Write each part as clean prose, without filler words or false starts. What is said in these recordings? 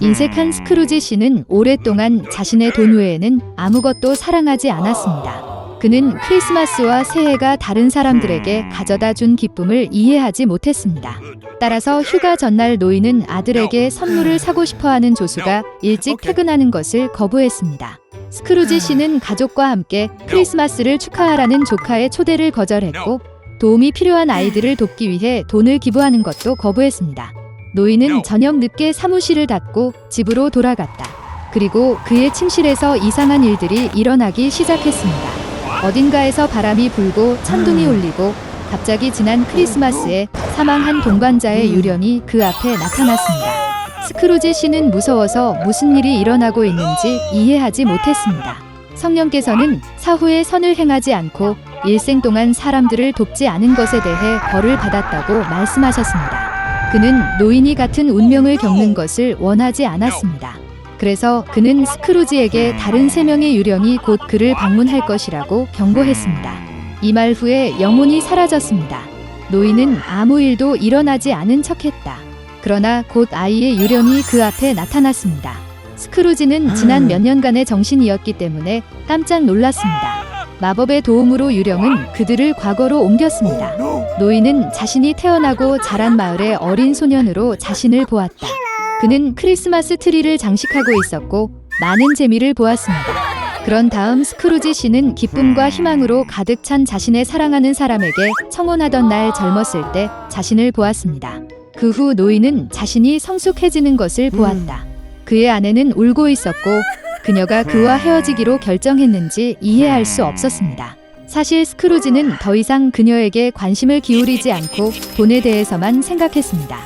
인색한 스크루지 씨는 오랫동안 자신의 돈 외에는 아무것도 사랑하지 않았습니다. 그는 크리스마스와 새해가 다른 사람들에게 가져다 준 기쁨을 이해하지 못했습니다. 따라서 휴가 전날 노인은 아들에게 선물을 사고 싶어하는 조수가 일찍 퇴근하는 것을 거부했습니다. 스크루지 씨는 가족과 함께 크리스마스를 축하하라는 조카의 초대를 거절했고 도움이 필요한 아이들을 돕기 위해 돈을 기부하는 것도 거부했습니다. 노인은 저녁 늦게 사무실을 닫고 집으로 돌아갔다. 그리고 그의 침실에서 이상한 일들이 일어나기 시작했습니다. 어딘가에서 바람이 불고 천둥이 울리고 갑자기 지난 크리스마스에 사망한 동반자의 유령이 그 앞에 나타났습니다. 스크루지 씨는 무서워서 무슨 일이 일어나고 있는지 이해하지 못했습니다. 성령께서는 사후에 선을 행하지 않고 일생 동안 사람들을 돕지 않은 것에 대해 벌을 받았다고 말씀하셨습니다. 그는 노인이 같은 운명을 겪는 것을 원하지 않았습니다. 그래서 그는 스크루지에게 다른 3명의 유령이 곧 그를 방문할 것이라고 경고했습니다. 이 말 후에 영혼이 사라졌습니다. 노인은 아무 일도 일어나지 않은 척했다. 그러나 곧 아이의 유령이 그 앞에 나타났습니다. 스크루지는 지난 몇 년간의 정신이었기 때문에 깜짝 놀랐습니다. 마법의 도움으로 유령은 그들을 과거로 옮겼습니다. 노인은 자신이 태어나고 자란 마을의 어린 소년으로 자신을 보았다. 그는 크리스마스 트리를 장식하고 있었고 많은 재미를 보았습니다. 그런 다음 스크루지 씨는 기쁨과 희망으로 가득 찬 자신의 사랑하는 사람에게 청혼하던 날 젊었을 때 자신을 보았습니다. 그 후 노인은 자신이 성숙해지는 것을 보았다. 그의 아내는 울고 있었고 그녀가 그와 헤어지기로 결정했는지 이해할 수 없었습니다. 사실 스크루지는 더 이상 그녀에게 관심을 기울이지 않고 돈에 대해서만 생각했습니다.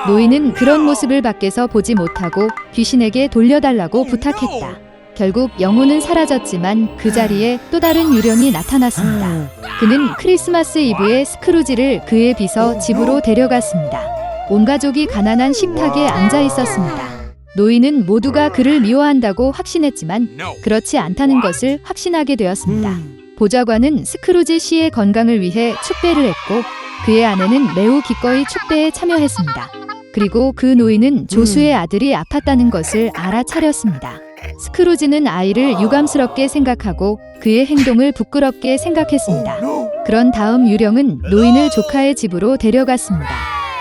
노인은 그런 모습을 밖에서 보지 못하고 귀신에게 돌려달라고 부탁했다. 결국 영혼은 사라졌지만 그 자리에 또 다른 유령이 나타났습니다. 그는 크리스마스 이브에 스크루지를 그의 비서 집으로 데려갔습니다. 온 가족이 가난한 식탁에 앉아 있었습니다. 노인은 모두가 그를 미워한다고 확신했지만 그렇지 않다는 것을 확신하게 되었습니다. 보좌관은 스크루지 씨의 건강을 위해 축배를 했고 그의 아내는 매우 기꺼이 축배에 참여했습니다. 그리고 그 노인은 조수의 아들이 아팠다는 것을 알아차렸습니다. 스크루지는 아이를 유감스럽게 생각하고 그의 행동을 부끄럽게 생각했습니다. 그런 다음 유령은 노인을 조카의 집으로 데려갔습니다.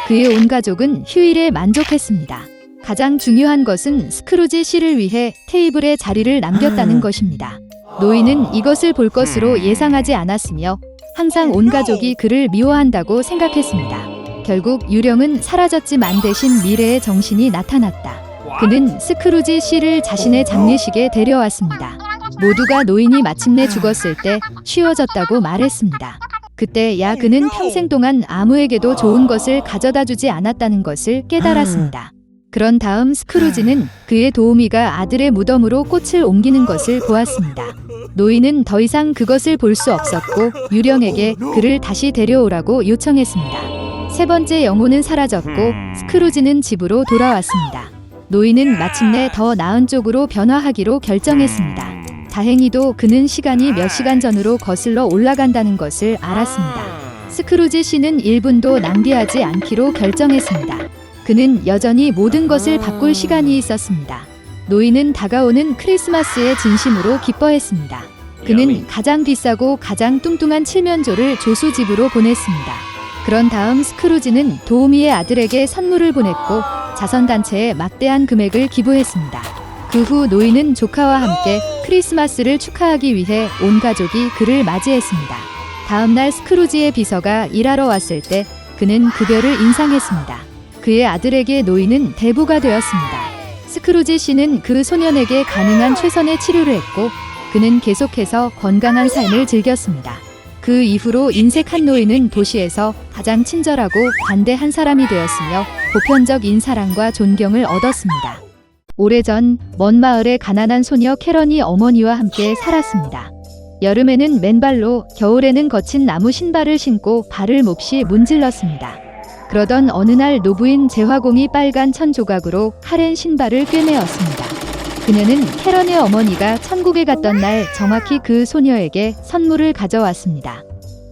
그의 온 가족은 휴일에 만족했습니다. 가장 중요한 것은 스크루지 씨를 위해 테이블에 자리를 남겼다는 것입니다. 노인은 이것을 볼 것으로 예상하지 않았으며 항상 온 가족이 그를 미워한다고 생각했습니다. 결국 유령은 사라졌지만 대신 미래의 정신이 나타났다. 그는 스크루지 씨를 자신의 장례식에 데려왔습니다. 모두가 노인이 마침내 죽었을 때 쉬워졌다고 말했습니다. 그때 그는 평생 동안 아무에게도 좋은 것을 가져다 주지 않았다는 것을 깨달았습니다. 그런 다음 스크루지는 그의 도우미가 아들의 무덤으로 꽃을 옮기는 것을 보았습니다. 노인은 더 이상 그것을 볼 수 없었고 유령에게 그를 다시 데려오라고 요청했습니다. 세 번째 영혼은 사라졌고 스크루지는 집으로 돌아왔습니다. 노인은 마침내 더 나은 쪽으로 변화하기로 결정했습니다. 다행히도 그는 시간이 몇 시간 전으로 거슬러 올라간다는 것을 알았습니다. 스크루지 씨는 1분도 낭비하지 않기로 결정했습니다. 그는 여전히 모든 것을 바꿀 시간이 있었습니다. 노인은 다가오는 크리스마스에 진심으로 기뻐했습니다. 그는 가장 비싸고 가장 뚱뚱한 칠면조를 조수 집으로 보냈습니다. 그런 다음 스크루지는 도우미의 아들에게 선물을 보냈고 자선단체에 막대한 금액을 기부했습니다. 그 후 노인은 조카와 함께 크리스마스를 축하하기 위해 온 가족이 그를 맞이했습니다. 다음 날 스크루지의 비서가 일하러 왔을 때 그는 급여를 인상했습니다. 그의 아들에게 노인은 대부가 되었습니다. 스크루지 씨는 그 소년에게 가능한 최선의 치료를 했고 그는 계속해서 건강한 삶을 즐겼습니다. 그 이후로 인색한 노인은 도시에서 가장 친절하고 관대한 사람이 되었으며 보편적인 사랑과 존경을 얻었습니다. 오래전 먼 마을의 가난한 소녀 캐런이 어머니와 함께 살았습니다. 여름에는 맨발로, 겨울에는 거친 나무 신발을 신고 발을 몹시 문질렀습니다. 그러던 어느 날 노부인 재화공이 빨간 천 조각으로 카렌 신발을 꿰매었습니다. 그녀는 캐런의 어머니가 천국에 갔던 날 정확히 그 소녀에게 선물을 가져왔습니다.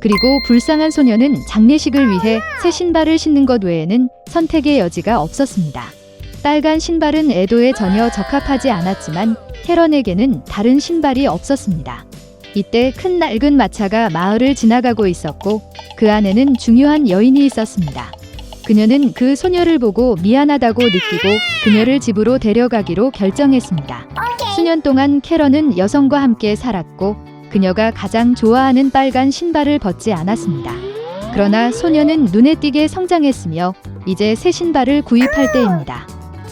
그리고 불쌍한 소녀는 장례식을 위해 새 신발을 신는 것 외에는 선택의 여지가 없었습니다. 빨간 신발은 에도에 전혀 적합하지 않았지만 캐런에게는 다른 신발이 없었습니다. 이때 큰 낡은 마차가 마을을 지나가고 있었고 그 안에는 중요한 여인이 있었습니다. 그녀는 그 소녀를 보고 미안하다고 느끼고 그녀를 집으로 데려가기로 결정했습니다. 수년 동안 캐런은 여성과 함께 살았고 그녀가 가장 좋아하는 빨간 신발을 벗지 않았습니다. 그러나 소녀는 눈에 띄게 성장했으며 이제 새 신발을 구입할 때입니다.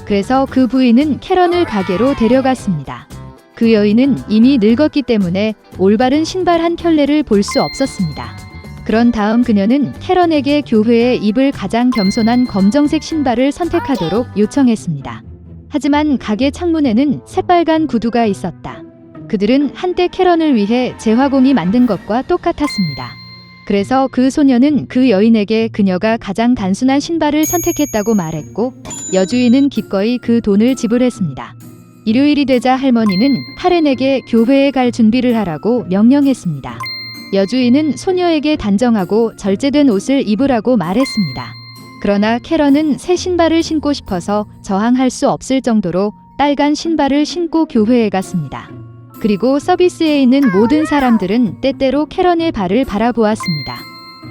그래서 그 부인은 캐런을 가게로 데려갔습니다. 그 여인은 이미 늙었기 때문에 올바른 신발 한 켤레를 볼 수 없었습니다. 그런 다음 그녀는 캐런에게 교회에 입을 가장 겸손한 검정색 신발을 선택하도록 요청했습니다. 하지만 가게 창문에는 새빨간 구두가 있었다. 그들은 한때 캐런을 위해 재화공이 만든 것과 똑같았습니다. 그래서 그 소녀는 그 여인에게 그녀가 가장 단순한 신발을 선택했다고 말했고 여주인은 기꺼이 그 돈을 지불했습니다. 일요일이 되자 할머니는 카렌에게 교회에 갈 준비를 하라고 명령했습니다. 여주인은 소녀에게 단정하고 절제된 옷을 입으라고 말했습니다. 그러나 캐런은 새 신발을 신고 싶어서 저항할 수 없을 정도로 빨간 신발을 신고 교회에 갔습니다. 그리고 서비스에 있는 모든 사람들은 때때로 캐런의 발을 바라보았습니다.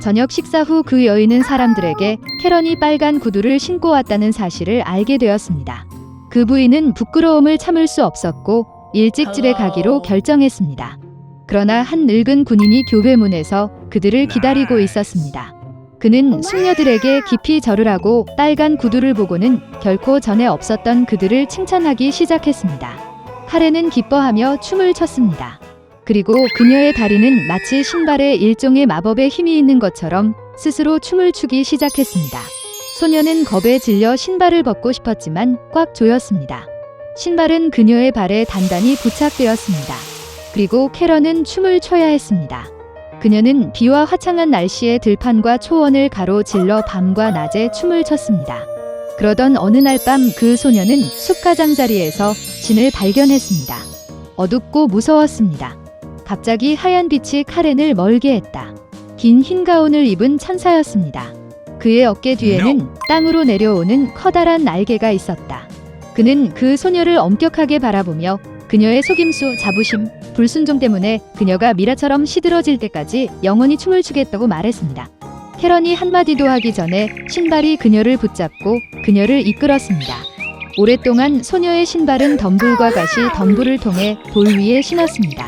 저녁 식사 후 그 여인은 사람들에게 캐런이 빨간 구두를 신고 왔다는 사실을 알게 되었습니다. 그 부인은 부끄러움을 참을 수 없었고 일찍 집에 가기로 결정했습니다. 그러나 한 늙은 군인이 교회 문에서 그들을 기다리고 있었습니다. 그는 숙녀들에게 깊이 절을 하고 빨간 구두를 보고는 결코 전에 없었던 그들을 칭찬하기 시작했습니다. 카렌은 기뻐하며 춤을 췄습니다. 그리고 그녀의 다리는 마치 신발에 일종의 마법의 힘이 있는 것처럼 스스로 춤을 추기 시작했습니다. 소녀는 겁에 질려 신발을 벗고 싶었지만 꽉 조였습니다. 신발은 그녀의 발에 단단히 부착되었습니다. 그리고 캐런은 춤을 춰야 했습니다. 그녀는 비와 화창한 날씨에 들판과 초원을 가로질러 밤과 낮에 춤을 췄습니다. 그러던 어느 날 밤 그 소녀는 숲 가장자리에서 진을 발견했습니다. 어둡고 무서웠습니다. 갑자기 하얀 빛이 카렌을 멀게 했다. 긴 흰 가운을 입은 천사였습니다. 그의 어깨 뒤에는 땅으로 내려오는 커다란 날개가 있었다. 그는 그 소녀를 엄격하게 바라보며 그녀의 속임수, 자부심, 불순종 때문에 그녀가 미라처럼 시들어질 때까지 영원히 춤을 추겠다고 말했습니다. 캐런이 한마디도 하기 전에 신발이 그녀를 붙잡고 그녀를 이끌었습니다. 오랫동안 소녀의 신발은 덤불과 가시 덤불을 통해 돌 위에 신었습니다.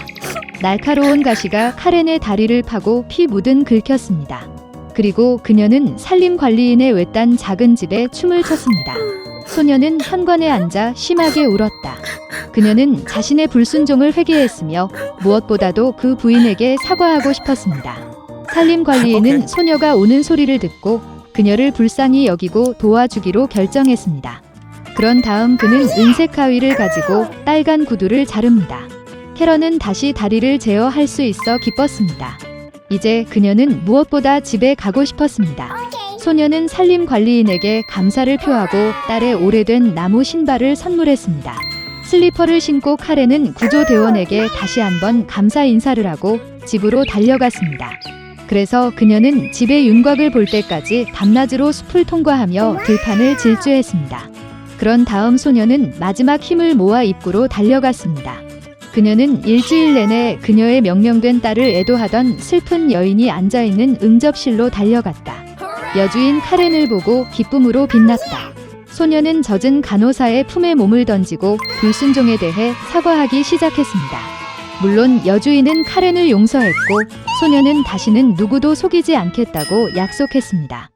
날카로운 가시가 카렌의 다리를 파고 피 묻은 긁혔습니다. 그리고 그녀는 산림관리인의 외딴 작은 집에 춤을 췄습니다. 소녀는 현관에 앉아 심하게 울었다. 그녀는 자신의 불순종을 회개했으며 무엇보다도 그 부인에게 사과하고 싶었습니다. 산림관리인은 소녀가 우는 소리를 듣고 그녀를 불쌍히 여기고 도와주기로 결정했습니다. 그런 다음 그는 은색 가위를 가지고 빨간 구두를 자릅니다. 캐런은 다시 다리를 제어할 수 있어 기뻤습니다. 이제 그녀는 무엇보다 집에 가고 싶었습니다. 소녀는 산림관리인에게 감사를 표하고 딸의 오래된 나무 신발을 선물했습니다. 슬리퍼를 신고 카렌은 구조대원에게 다시 한번 감사 인사를 하고 집으로 달려갔습니다. 그래서 그녀는 집의 윤곽을 볼 때까지 밤낮으로 숲을 통과하며 들판을 질주했습니다. 그런 다음 소녀는 마지막 힘을 모아 입구로 달려갔습니다. 그녀는 일주일 내내 그녀의 명령된 딸을 애도하던 슬픈 여인이 앉아있는 응접실로 달려갔다. 여주인 카렌을 보고 기쁨으로 빛났다. 소녀는 젖은 간호사의 품에 몸을 던지고 불순종에 대해 사과하기 시작했습니다. 물론 여주인은 카렌을 용서했고 소녀는 다시는 누구도 속이지 않겠다고 약속했습니다.